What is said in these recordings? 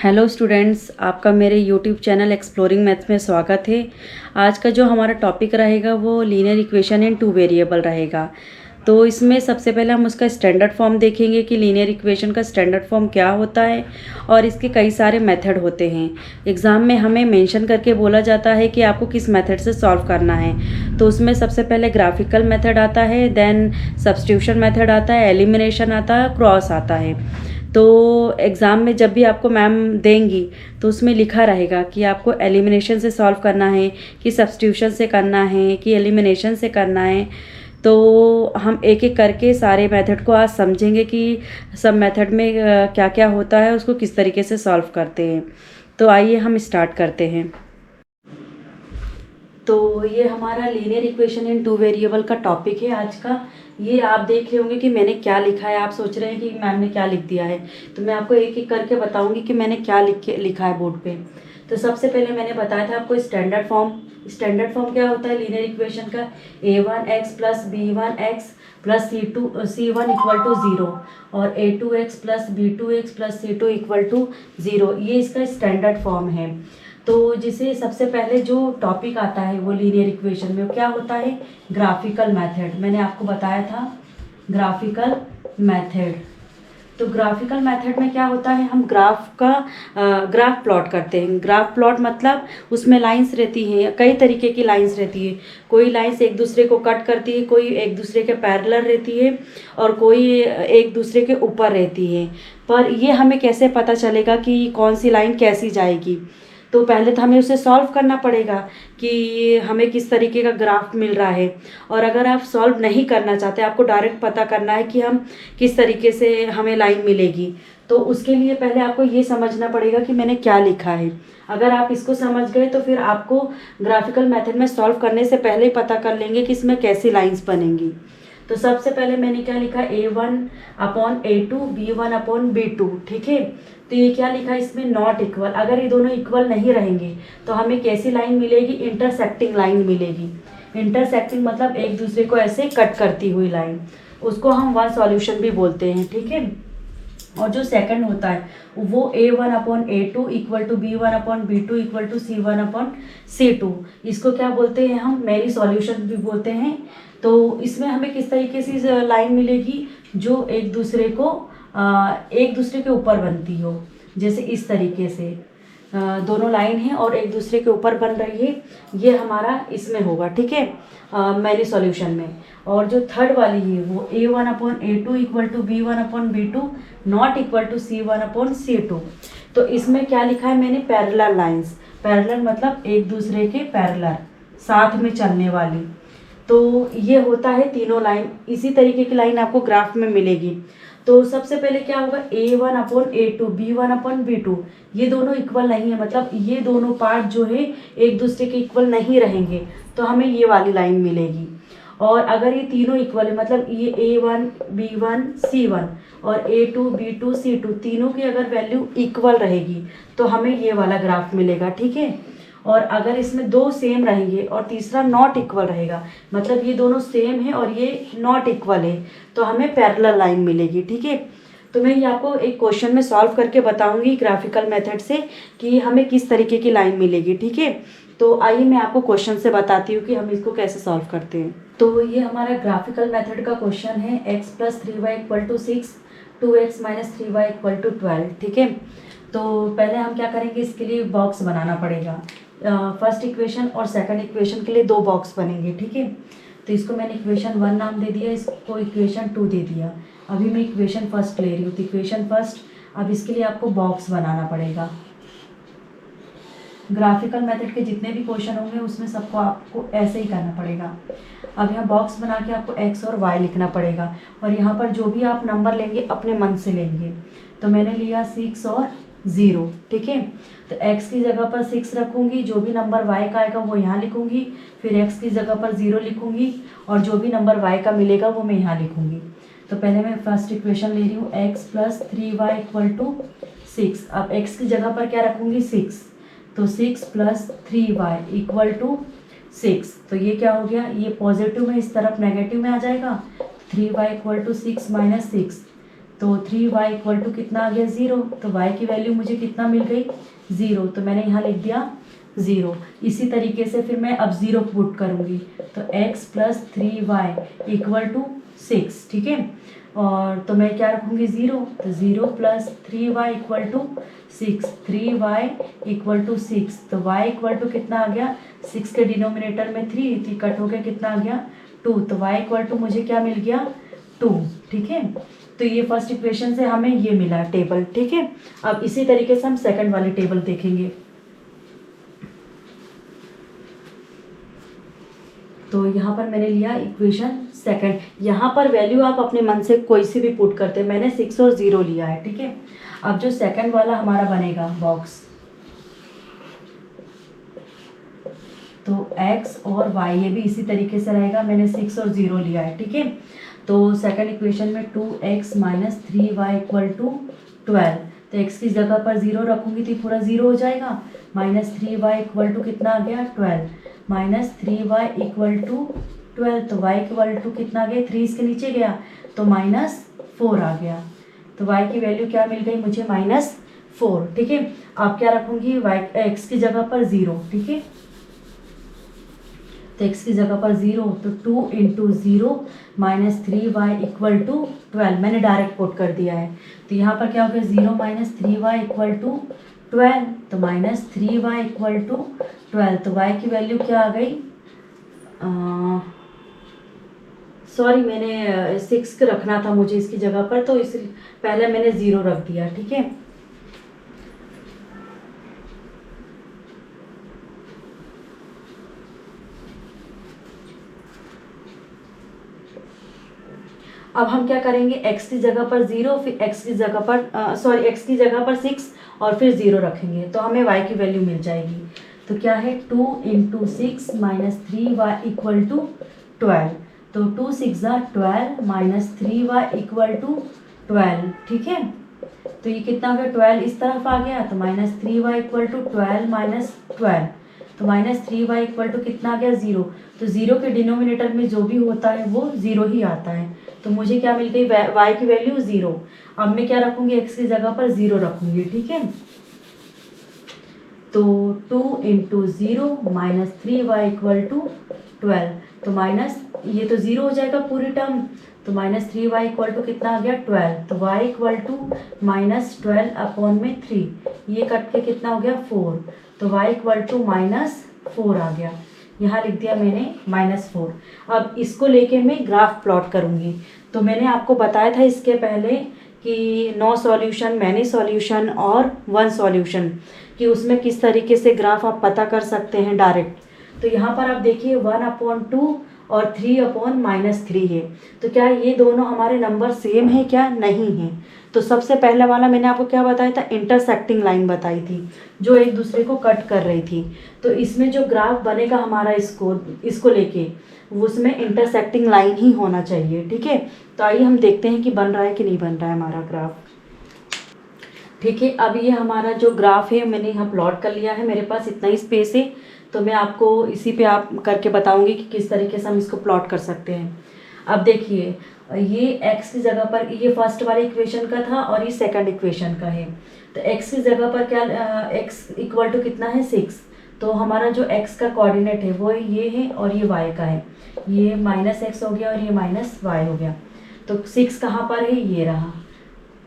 Hello students, आपका मेरे YouTube channel exploring maths में स्वागत है। आज का जो हमारा टॉपिक रहेगा वो linear equation in two variable रहेगा। तो इसमें सबसे पहले हम उसका स्टैंडर्ड फॉर्म देखेंगे कि लीनियर इक्वेशन का स्टैंडर्ड फॉर्म क्या होता है और इसके कई सारे मेथड होते हैं। एग्ज़ाम में हमें मेंशन करके बोला जाता है कि आपको किस मेथड से सॉल्व करना है। तो उसमें सबसे पहले ग्राफिकल मेथड आता है, देन सब्स्टिट्यूशन मेथड आता है, एलिमिनेशन आता है, क्रॉस आता है। तो एग्ज़ाम में जब भी आपको मैम देंगी तो उसमें लिखा रहेगा कि आपको एलिमिनेशन से सॉल्व करना है कि सब्स्टिट्यूशन से करना है कि एलिमिनेशन से करना है। तो हम एक एक करके सारे मेथड को आज समझेंगे कि सब मेथड में क्या क्या होता है, उसको किस तरीके से सॉल्व करते हैं। तो आइए हम स्टार्ट करते हैं। तो ये हमारा linear equation in two variable का टॉपिक है आज का। ये आप देख रहे होंगे कि मैंने क्या लिखा है। आप सोच रहे हैं कि मैम ने क्या लिख दिया है, तो मैं आपको एक एक करके बताऊंगी कि मैंने क्या लिखा है बोर्ड पे। तो सबसे पहले मैंने बताया था आपको स्टैंडर्ड फॉर्म। स्टैंडर्ड फॉर्म क्या होता है लीनियर इक्वेशन का? a1x plus b1x plus c1 equal to 0 और a2x plus b2x plus c2 equal to 0। ये इसका स्टैंडर्ड फॉर्म है। तो जिसे सबसे पहले जो टॉपिक आता है वो लीनियर इक्वेशन में क्या होता है? Graphical method. मैंने आपको बताया था ग्राफिकल मेथड। तो ग्राफिकल मेथड में क्या होता है, हम ग्राफ प्लॉट करते हैं। ग्राफ प्लॉट मतलब उसमें लाइंस रहती हैं, कई तरीके की लाइंस रहती है। कोई लाइंस एक दूसरे को कट करती है, कोई एक दूसरे के पैरेलल रहती है और कोई एक दूसरे के ऊपर रहती है। पर ये हमें कैसे पता चलेगा कि कौन सी लाइन कैसी जाएगी? तो पहले तो हमें उसे सॉल्व करना पड़ेगा कि हमें किस तरीके का ग्राफ मिल रहा है। और अगर आप सॉल्व नहीं करना चाहते, आपको डायरेक्ट पता करना है कि हम किस तरीके से हमें लाइन मिलेगी, तो उसके लिए पहले आपको ये समझना पड़ेगा कि मैंने क्या लिखा है। अगर आप इसको समझ गए तो फिर आपको ग्राफिकल मेथड में सॉल्व करने से पहले ही पता कर लेंगे कि इसमें कैसी लाइंस बनेंगी। तो सबसे पहले मैंने क्या लिखा? a1/a2 b1/b2। ठीक है। तो ये क्या लिखा है इसमें? Not equal. अगर ये दोनों इक्वल नहीं रहेंगे तो हमें कैसी लाइन मिलेगी? इंटरसेक्टिंग लाइन मिलेगी। इंटरसेक्टिंग मतलब एक दूसरे को ऐसे कट करती हुई लाइन, उसको हम वन सॉल्यूशन भी बोलते हैं। ठीक है। और जो सेकंड होता है वो a1/a2 equal to b1/b2 equal to c1/c2। इसको क्या बोलते हैं हम? मेरी सॉल्यूशन भी बोलते हैं। तो इसमें हमें किस तरीके से लाइन मिलेगी? जो एक दूसरे के ऊपर बनती हो, जैसे इस तरीके से दोनों लाइन है और एक दूसरे के ऊपर बन रही है। ये हमारा इसमें होगा। ठीक है, मेरी सॉल्यूशन में। और जो थर्ड वाली है वो a1/a2 equal to b1/b2 not equal to c1/c2। तो इसमें क्या लिखा है मैंने? Parallel lines. पैरेलल मतलब एक दूसरे के पैरेलल, साथ में चलने वाली। तो ये होता है तीनों लाइन। इसी तरीके की लाइन आपको ग्राफ में मिलेगी। तो सबसे पहले क्या होगा? a1/a2 b1/b2 ये दोनों इक्वल नहीं है, मतलब ये दोनों पार्ट जो है एक दूसरे के इक्वल नहीं रहेंगे, तो हमें ये वाली लाइन मिलेगी। और अगर ये तीनों इक्वल है, मतलब ये a1 b1 c1 और a2 b2 c2 तीनों की अगर वैल्यू इक्वल रहेगी तो हमें ये वाला ग्राफ मिलेगा। ठीक है। और अगर इसमें दो सेम रहेंगे और तीसरा नॉट इक्वल रहेगा, मतलब ये दोनों सेम है और ये नॉट इक्वल है, तो हमें पैरेलल लाइन मिलेगी। ठीक है। तो मैं ये आपको एक क्वेश्चन में सॉल्व करके बताऊंगी ग्राफिकल मेथड से कि हमें किस तरीके की लाइन मिलेगी। ठीक है। तो आइए मैं आपको क्वेश्चन से बताती हूँ कि हम इसको कैसे सॉल्व करते हैं। तो ये हमारा ग्राफिकल मेथड का क्वेश्चन है। x + 3y = 6, 2x - 3y = 12। ठीक है। तो पहले हम क्या करेंगे, इसके लिए बॉक्स बनाना पड़ेगा। फर्स्ट इक्वेशन और सेकंड इक्वेशन के लिए दो बॉक्स बनेंगे। ठीक है। तो इसको मैंने इक्वेशन 1 नाम दे दिया, इसको इक्वेशन 2 दे दिया। अभी मैं इक्वेशन फर्स्ट ले रही हूँ, तो इक्वेशन फर्स्ट। अब इसके लिए आपको बॉक्स बनाना पड़ेगा। ग्राफिकल मेथड के जितने भी क्वेश्चन होंगे उसमें सबको आपको ऐसे ही करना पड़ेगा। अब यहाँ बॉक्स बना के आपको x और y लिखना पड़ेगा और यहाँ पर जो भी आप नंबर लेंगे अपने मन से लेंगे। तो मैंने लिया 6 और 0। ठीक है। तो x की जगह पर 6 रखूँगी, जो भी नंबर y का आएगा वो यहाँ लिखूँगी, फिर x की जगह पर 0 लिखूँगी और जो भी नंबर y का मिलेगा वो मैं यहाँ लिखूँगी। तो पहले मैं फर्स्ट इक्वेशन ले रही हूँ, x + 3y = 6। अब x की जगह पर क्या रखूँगी? 6। तो 6 + 3y = 6। तो ये क्या हो गया? ये पॉजिटिव में इस तरफ नेगेटिव में आ जाएगा। 3y = 6 - 6, तो 3y इक्वल टू कितना आ गया 0, तो y की वैल्यू मुझे कितना मिल गई 0, तो मैंने यहाँ लिख दिया 0। इसी तरीके से फिर मैं अब 0 पुट करूँगी, तो x plus 3y equal to 6, ठीक है। और तो मैं क्या रखूँगी 0, तो 0 plus 3y equal to 6, 3y equal to 6, तो y इक्वल टू कितना आ गया 6 के डिनोमिनेटर में 3 थी, कट हो गया कितना आ गया 2, तो y इक्वल टू मुझे क्या मिल गया 2, ठीक है। तो ये फर्स्ट इक्वेशन से हमें ये मिला टेबल, ठीक है। अब इसी तरीके से हम सेकंड वाली टेबल देखेंगे। तो यहाँ पर मैंने लिया इक्वेशन सेकंड, यहाँ पर वैल्यू आप अपने मन से कोई सी भी पुट करते हैं, मैंने 6 और 0 लिया है, ठीक है। अब जो सेकंड वाला हमारा बनेगा बॉक्स, तो x और y ये भी इसी तरीके से रहेगा, मैंने 6 और 0 लिया है, ठीक है। तो सेकंड इक्वेशन में 2x minus 3y equal to 12, तो x की जगह पर 0 रखूँगी तो पूरा 0 हो जाएगा, माइनस 3y इक्वल टू कितना आ गया 12, माइनस 3y इक्वल टू 12, तो y इक्वल टू कितना आ गया 3 इसके नीचे गया तो -4 आ गया, तो y की वैल्यू क्या मिल गई मुझे -4, ठीक है। आप क्या रखूँगी x की जगह पर 0, ठीक है। तो x की जगह पर 0, तो 2 into 0 minus 3y equal to 12, मैंने डायरेक्ट पुट कर दिया है। तो यहाँ पर क्या हो गया 0 माइनस 3y इक्वल टू 12, तो माइनस 3y इक्वल टू 12, तो y की वैल्यू क्या आ गई, सॉरी मैंने 6 रखना था मुझे इसकी जगह पर, तो इस पहले मैंने 0 रख दिया, ठीक है। अब हम क्या करेंगे, x की जगह पर 0, फिर x की जगह पर x की जगह पर 6 और फिर 0 रखेंगे, तो हमें y की वैल्यू मिल जाएगी। तो क्या है 2 into 6 minus 3y equal to 12, तो 2 6 12 माइनस 3y इक्वल टू 12, ठीक है। तो ये कितना हो गया 12 इस तरफ आ गया, तो minus 3y equal to 12 minus 12, तो माइनस 3y इक्वल टू कितना आ गया 0, तो 0 के डिनोमिनेटर में जो भी होता है वो 0 ही आता है, तो मुझे क्या मिल गई y की वैल्यू 0। अब मैं क्या रखूँगी x की जगह पर 0 रखूँगी, ठीक है। तो 2 into 0 minus 3y equal to 12, तो माइनस ये तो 0 हो जाएगा पूरी टर्म, तो माइनस 3y इक्वल टू कितना आ गया 12, तो y equal to minus 12 upon में 3, ये कट के कितना हो गया 4, तो y इक्वल टू -4 आ गया, यहाँ लिख दिया मैंने -4। अब इसको लेके मैं ग्राफ प्लॉट करूँगी। तो मैंने आपको बताया था इसके पहले कि नो सॉल्यूशन, मैनी सॉल्यूशन और 1 सॉल्यूशन, कि उसमें किस तरीके से ग्राफ आप पता कर सकते हैं डायरेक्ट। तो यहाँ पर आप देखिए 1/2 और 3/-3 है, तो क्या ये दोनों हमारे नंबर सेम है क्या, नहीं है। तो सबसे पहले वाला मैंने आपको क्या बताया था, इंटरसेक्टिंग लाइन बताई थी जो एक दूसरे को कट कर रही थी। तो इसमें जो ग्राफ बनेगा हमारा इसको लेके, उसमें इंटरसेक्टिंग लाइन ही होना चाहिए, ठीक है। तो आइए हम देखते हैं कि बन रहा है कि नहीं बन रहा है हमारा ग्राफ, ठीक है। अब ये हमारा जो ग्राफ है मैंने यहाँ प्लॉट कर लिया है, मेरे पास इतना ही स्पेस है, तो मैं आपको इसी पे आप करके बताऊंगी कि किस तरीके से हम इसको प्लॉट कर सकते हैं। अब देखिए ये x की जगह पर, ये फर्स्ट वाले इक्वेशन का था और ये सेकंड इक्वेशन का है। तो x की जगह पर क्या x इक्वल टू कितना है 6, तो हमारा जो x का कोऑर्डिनेट है वो ये है और ये y का है, ये -x हो गया और ये -y हो गया। तो 6 कहाँ पर है, ये रहा,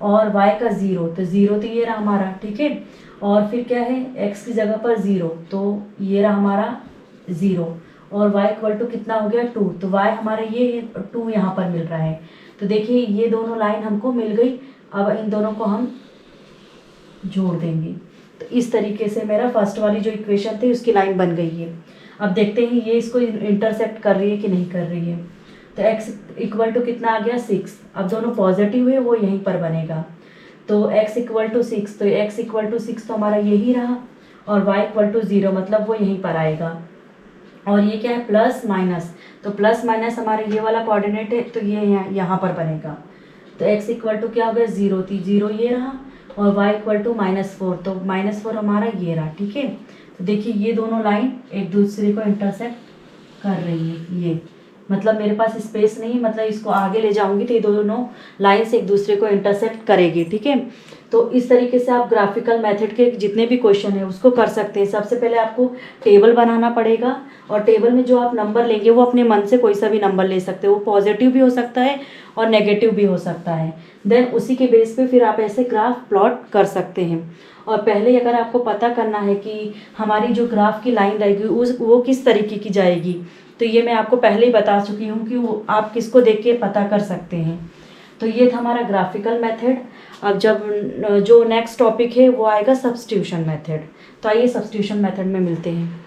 और y का 0, तो 0 तो ये रहा हमारा, ठीक है। और फिर क्या है x की जगह पर 0, तो ये रहा हमारा 0, और y इक्वल टू कितना हो गया 2, तो y हमारा ये है 2 यहाँ पर मिल रहा है। तो देखिए ये दोनों लाइन हमको मिल गई, अब इन दोनों को हम जोड़ देंगे। तो इस तरीके से मेरा फर्स्ट वाली जो इक्वेशन थी उसकी लाइन बन गई है। अब देखते हैं ये इसको इंटरसेक्ट कर रही है कि नहीं कर रही है। तो x इक्वल टू कितना आ गया 6, अब दोनों पॉजिटिव है वो यहीं पर बनेगा, तो x इक्वल टू 6, तो x इक्वल टू 6 तो हमारा यही रहा, और y इक्वल टू 0 मतलब वो यहीं पर आएगा। और ये क्या है प्लस माइनस, तो प्लस माइनस हमारे ये वाला कोऑर्डिनेट है, तो ये यहाँ पर बनेगा। तो x इक्वल टू क्या हो गया 0 थी, 0 ये रहा, और y इक्वल टू -4, तो -4 हमारा ये रहा, ठीक है। तो देखिए ये दोनों लाइन एक दूसरे को इंटरसेक्ट कर रही है, मतलब मेरे पास स्पेस नहीं, मतलब इसको आगे ले जाऊंगी तो ये दोनों लाइंस एक दूसरे को इंटरसेक्ट करेगी, ठीक है। तो इस तरीके से आप ग्राफिकल मेथड के जितने भी क्वेश्चन है उसको कर सकते हैं। सबसे पहले आपको टेबल बनाना पड़ेगा, और टेबल में जो आप नंबर लेंगे वो अपने मन से कोई सा भी नंबर ले सकते हो, वो पॉजिटिव भी हो सकता है और नेगेटिव भी हो सकता है। देन उसी के बेस पे फिर आप ऐसे ग्राफ प्लॉट कर सकते हैं। और पहले अगर आपको पता करना है कि हमारी जो ग्राफ की लाइन रहेगी वो किस तरीके की जाएगी, तो ये मैं आपको पहले ही बता चुकी हूँ कि वो आप किसको देख के पता कर सकते हैं। तो ये था हमारा ग्राफिकल मेथड। अब जब जो नेक्स्ट टॉपिक है वो आएगा सब्स्टिट्यूशन मेथड। तो आइए सब्स्टिट्यूशन मेथड में मिलते हैं।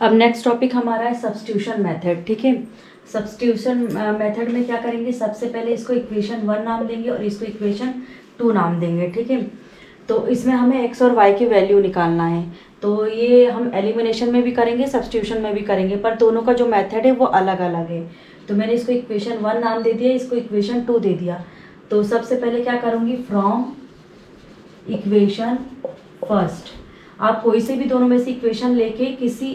अब नेक्स्ट टॉपिक हमारा है सब्स्टिट्यूशन मेथड, ठीक है। सब्स्टिट्यूशन मेथड में क्या करेंगे, सबसे पहले इसको इक्वेशन 1 नाम देंगे और इसको इक्वेशन 2 नाम देंगे, ठीक है। तो इसमें हमें एक्स और वाई की वैल्यू निकालना है। तो ये हम एलिमिनेशन में भी करेंगे, सब्स्टिट्यूशन में भी करेंगे, पर दोनों का जो मेथड है वो अलग अलग है। तो मैंने इसको इक्वेशन 1 नाम दे दिया, इसको इक्वेशन 2 दे दिया। तो सबसे पहले क्या करूँगी, फ्रॉम इक्वेशन फर्स्ट आप कोई से भी दोनों में से इक्वेशन लेके किसी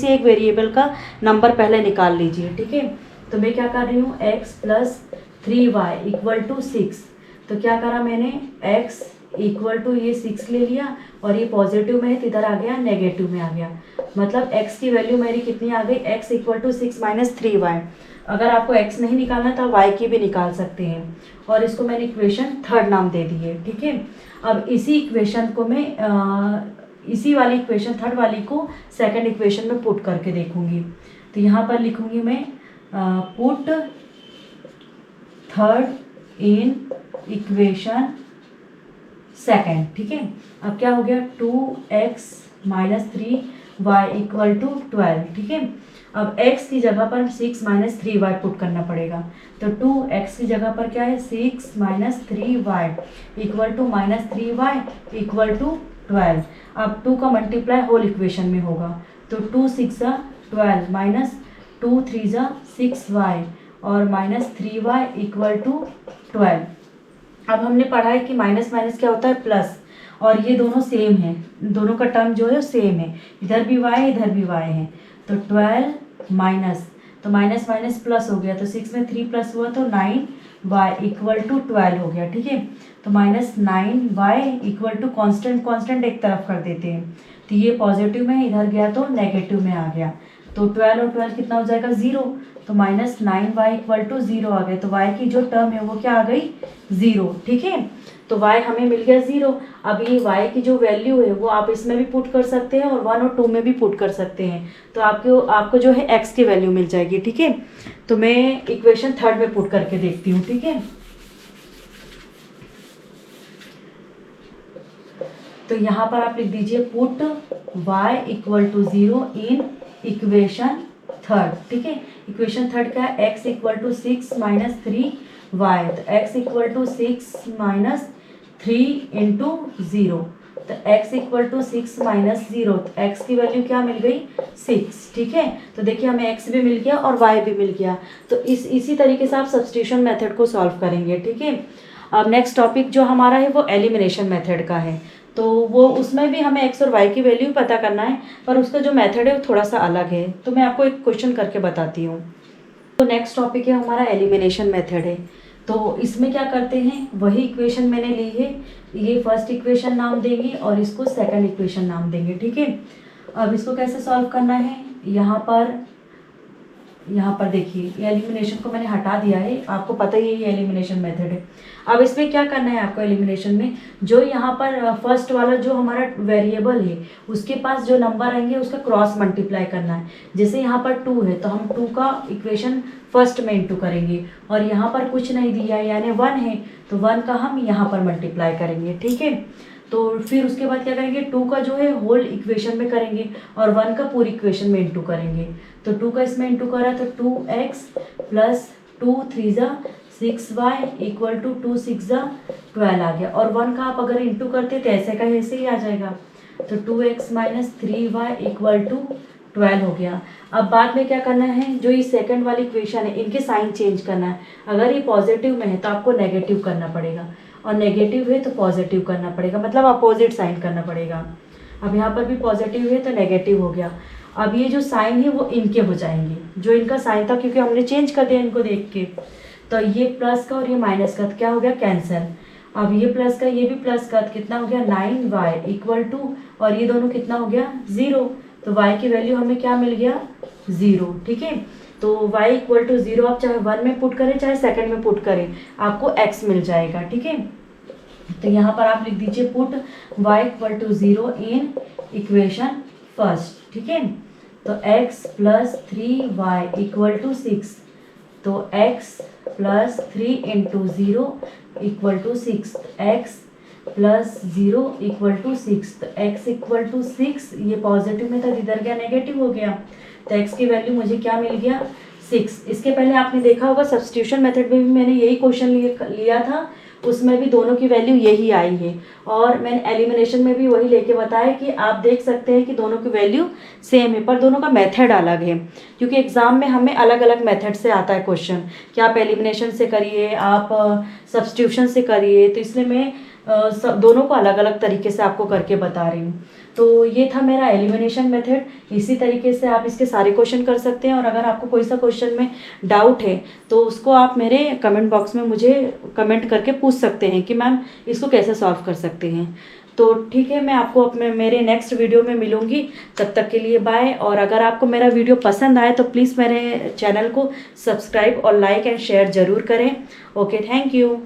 एक वेरिएबल का नंबर पहले निकाल लीजिए, ठीक है। तो मैं क्या कर रही हूँ, x plus 3y equal to 6। तो क्या करा मैंने, x इक्वल टू ये 6 ले लिया, और ये पॉजिटिव में है तो इधर आ गया नेगेटिव में आ गया। मतलब x की वैल्यू मेरी कितनी आ गई, x equal to 6 minus 3y। अगर आपको x नहीं निकालना तो y की भी निकाल सकते हैं। और इसको मैंने इक्वेशन 3 नाम दे दी है, ठीक है। अब इसी इक्वेशन को मैं इसी वाली इक्वेशन 3 वाली को सेकंड इक्वेशन में पुट करके देखूंगी। तो यहाँ पर लिखूंगी मैं पुट 3 इन इक्वेशन सेकंड, ठीक है। अब क्या हो गया, 2x minus 3y equal to 12, ठीक है। अब x की जगह पर 6 माइनस 3y पुट करना पड़ेगा। तो 2x की जगह पर क्या है, 6 minus 3y equal to minus 3y equal to 12। अब 2 का मल्टीप्लाई होल इक्वेशन में होगा। तो 2 6 12 माइनस 2 3 6y और माइनस 3y इक्वल टू 12। अब हमने पढ़ा है कि माइनस माइनस क्या होता है, प्लस, और ये दोनों सेम है, दोनों का टर्म जो है सेम है, इधर भी y है इधर भी y है। तो 12 माइनस, तो माइनस माइनस प्लस हो गया, तो 6 में 3 प्लस हुआ तो 9y इक्वल टू 12 हो गया, ठीक है। तो minus 9y equal to constant एक तरफ कर देते हैं। तो ये पॉजिटिव में इधर गया तो नेगेटिव में आ गया। तो 12 और 12 कितना हो जाएगा, 0। तो माइनस 9y इक्वल टू 0 आ गया। तो y की जो टर्म है वो क्या आ गई, 0, ठीक है। तो y हमें मिल गया 0। अब ये y की जो वैल्यू है वो आप इसमें भी पुट कर सकते हैं और 1 और 2 में भी पुट कर सकते हैं। तो आपको जो है x की वैल्यू मिल जाएगी, ठीक है। तो मैं इक्वेशन 3 में पुट करके देखती हूँ, ठीक है। तो यहाँ पर आप लिख दीजिए put y equal to 0 in equation 3, ठीक है। इक्वेशन 3 का x equal to 6 minus 3y। तो x equal to 6 minus 3 into 0। तो x इक्वल टू 6 माइनस 0, तो x की वैल्यू क्या मिल गई, 6, ठीक है। तो देखिए हमें x भी मिल गया और y भी मिल गया। तो इसी तरीके से आप सब्स्टिट्यूशन मेथड को सॉल्व करेंगे, ठीक है। अब नेक्स्ट टॉपिक जो हमारा है वो एलिमिनेशन मेथड का है। तो वो उसमें भी हमें x और y की वैल्यू पता करना है, पर उसका जो मेथड है वो थोड़ा सा अलग है। तो मैं आपको एक क्वेश्चन करके बताती हूँ। तो नेक्स्ट टॉपिक है हमारा एलिमिनेशन मेथड है। तो इसमें क्या करते हैं, वही इक्वेशन मैंने ली है, ये फर्स्ट इक्वेशन नाम देंगे और इसको सेकंड इक्वेशन नाम देंगे, ठीक है। अब इसको कैसे सॉल्व करना है, यहाँ पर देखिए ये एलिमिनेशन को मैंने हटा दिया है, आपको पता ही है ये एलिमिनेशन मेथड है। अब इसमें क्या करना है आपको, एलिमिनेशन में जो यहाँ पर फर्स्ट वाला जो हमारा वेरिएबल है उसके पास जो नंबर आएंगे उसका क्रॉस मल्टीप्लाई करना है। जैसे यहाँ पर 2 है तो हम 2 का इक्वेशन फर्स्ट में इंटू करेंगे, और यहाँ पर कुछ नहीं दिया है यानी 1 है तो 1 का हम यहाँ पर मल्टीप्लाई करेंगे, ठीक है। तो फिर उसके बाद क्या करेंगे, 2 का जो है होल इक्वेशन में करेंगे और 1 का पूरी इक्वेशन में इंटू करेंगे। तो 2 का इसमें इंटू करा तो 2x plus 2 3 6y equal to 2 6 12 आ गया। और 1 का आप अगर इंटू करते तो ऐसे का ऐसे ही आ जाएगा। तो 2x minus 3y equal to 12 हो गया। अब बाद में क्या करना है, जो ये सेकंड वाली इक्वेशन है इनके साइन चेंज करना है। अगर ये पॉजिटिव में है तो आपको नेगेटिव करना पड़ेगा, और नेगेटिव है तो पॉजिटिव करना पड़ेगा, मतलब अपोजिट साइन करना पड़ेगा। अब यहाँ पर भी पॉजिटिव है तो नेगेटिव हो गया। अब ये जो साइन है वो इनके हो जाएंगे, जो इनका साइन था, क्योंकि हमने चेंज कर दिया इनको देख के। तो ये प्लस का और ये माइनस का क्या हो गया, कैंसिल। अब ये प्लस का ये भी प्लस का, कितना हो गया 9y इक्वल टू, और ये दोनों कितना हो गया 0। तो y की वैल्यू हमें क्या मिल गया 0। ठीक है, तो y इक्वल टू 0 आप चाहे 1 में पुट करें चाहे सेकंड में पुट करें, आपको x मिल जाएगा। ठीक है, तो यहाँ पर आप लिख दीजिए put y equal to 0 in equation first. ठीक है, तो x plus 3y equal to 6, तो x plus 3 into 0 equal to 6, x plus 0 equal to 6, तो x इक्वल टू 6, ये पॉजिटिव में था, इधर क्या नेगेटिव हो गया, तो x की वैल्यू मुझे क्या मिल गया 6। इसके पहले आपने देखा होगा सब्स्टिट्यूशन मेथड में भी मैंने यही क्वेश्चन लिया था, उसमें भी दोनों की वैल्यू यही आई है, और मैंने एलिमिनेशन में भी वही लेके बताया कि आप देख सकते हैं कि दोनों की वैल्यू सेम है, पर दोनों का मेथड अलग है, क्योंकि एग्जाम में हमें अलग अलग मेथड से आता है क्वेश्चन, कि आप एलिमिनेशन से करिए, आप सब्स्टिट्यूशन से करिए, तो इसलिए मैं दोनों को अलग अलग तरीके से आपको करके बता रही हूँ। तो ये था मेरा एलिमिनेशन मेथड, इसी तरीके से आप इसके सारे क्वेश्चन कर सकते हैं। और अगर आपको कोई सा क्वेश्चन में डाउट है तो उसको आप मेरे कमेंट बॉक्स में मुझे कमेंट करके पूछ सकते हैं कि मैम इसको कैसे सॉल्व कर सकते हैं। तो ठीक है, मैं आपको अपने मेरे नेक्स्ट वीडियो में मिलूँगी, तब तक के लिए बाय। और अगर आपको मेरा वीडियो पसंद आए तो प्लीज़ मेरे चैनल को सब्सक्राइब और लाइक एंड शेयर ज़रूर करें। Okay, thank you.